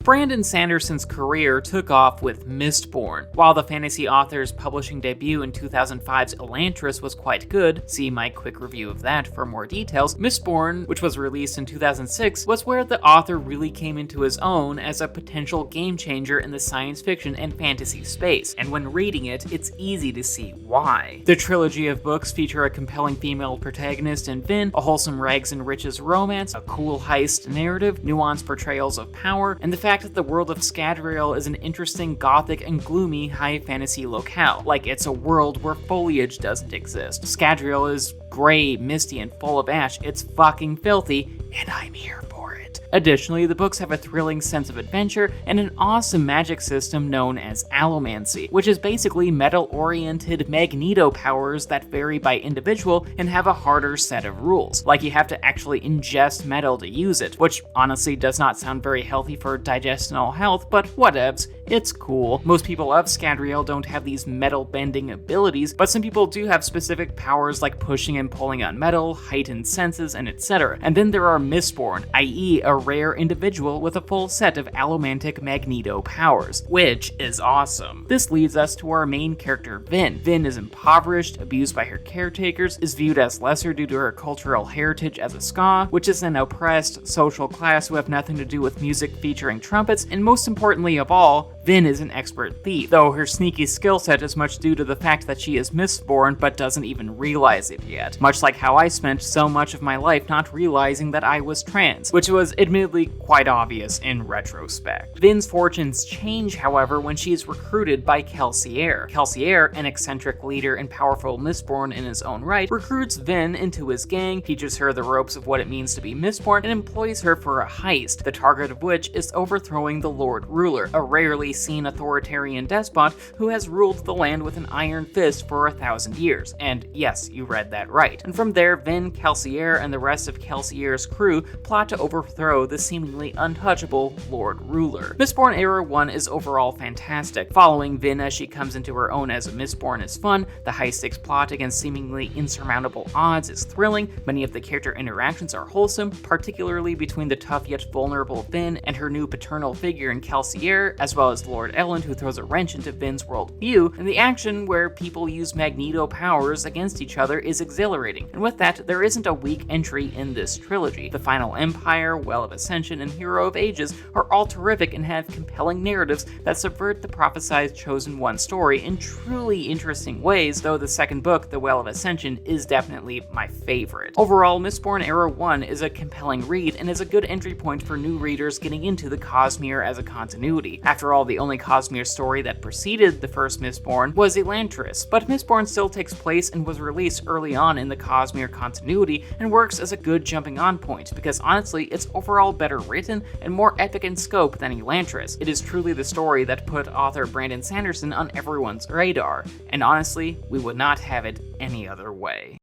Brandon Sanderson's career took off with Mistborn. While the fantasy author's publishing debut in 2005's Elantris was quite good, see my quick review of that for more details, Mistborn, which was released in 2006, was where the author really came into his own as a potential game changer in the science fiction and fantasy space, and when reading it, it's easy to see why. The trilogy of books feature a compelling female protagonist in Vin, a wholesome rags and riches romance, a cool heist narrative, nuanced portrayals of power, and the fact that the world of Scadrial is an interesting gothic and gloomy high fantasy locale, like it's a world where foliage doesn't exist. Scadrial is gray, misty, and full of ash. It's fucking filthy, and I'm here for it. Additionally, the books have a thrilling sense of adventure and an awesome magic system known as allomancy, which is basically metal-oriented magneto powers that vary by individual and have a harder set of rules, like you have to actually ingest metal to use it, which honestly does not sound very healthy for digestional health, but whatevs, it's cool. Most people of Scadrial don't have these metal-bending abilities, but some people do have specific powers like pushing and pulling on metal, heightened senses, and etc. And then there are Mistborn, i.e. a rare individual with a full set of allomantic magneto powers, which is awesome. This leads us to our main character, Vin. Vin is impoverished, abused by her caretakers, is viewed as lesser due to her cultural heritage as a ska, which is an oppressed social class who have nothing to do with music featuring trumpets, and most importantly of all, Vin is an expert thief, though her sneaky skill set is much due to the fact that she is Mistborn but doesn't even realize it yet. Much like how I spent so much of my life not realizing that I was trans, which was admittedly quite obvious in retrospect. Vin's fortunes change, however, when she is recruited by Kelsier. Kelsier, an eccentric leader and powerful Mistborn in his own right, recruits Vin into his gang, teaches her the ropes of what it means to be Mistborn, and employs her for a heist, the target of which is overthrowing the Lord Ruler, a rarely seen authoritarian despot who has ruled the land with an iron fist for 1,000 years. And yes, you read that right. And from there, Vin, Kelsier, and the rest of Kelsier's crew plot to overthrow the seemingly untouchable Lord Ruler. Mistborn Era 1 is overall fantastic. Following Vin as she comes into her own as a Mistborn is fun, the high-stakes plot against seemingly insurmountable odds is thrilling, many of the character interactions are wholesome, particularly between the tough yet vulnerable Vin and her new paternal figure in Kelsier, as well as Lord Elend, who throws a wrench into Vin's worldview, and the action where people use magneto powers against each other is exhilarating. And with that, there isn't a weak entry in this trilogy. The Final Empire, Well of Ascension, and Hero of Ages are all terrific and have compelling narratives that subvert the prophesized Chosen One story in truly interesting ways, though the second book, The Well of Ascension, is definitely my favorite. Overall, Mistborn Era 1 is a compelling read and is a good entry point for new readers getting into the Cosmere as a continuity. After all, the only Cosmere story that preceded the first Mistborn was Elantris, but Mistborn still takes place and was released early on in the Cosmere continuity and works as a good jumping on point, because honestly, it's overall better written and more epic in scope than Elantris. It is truly the story that put author Brandon Sanderson on everyone's radar, and honestly, we would not have it any other way.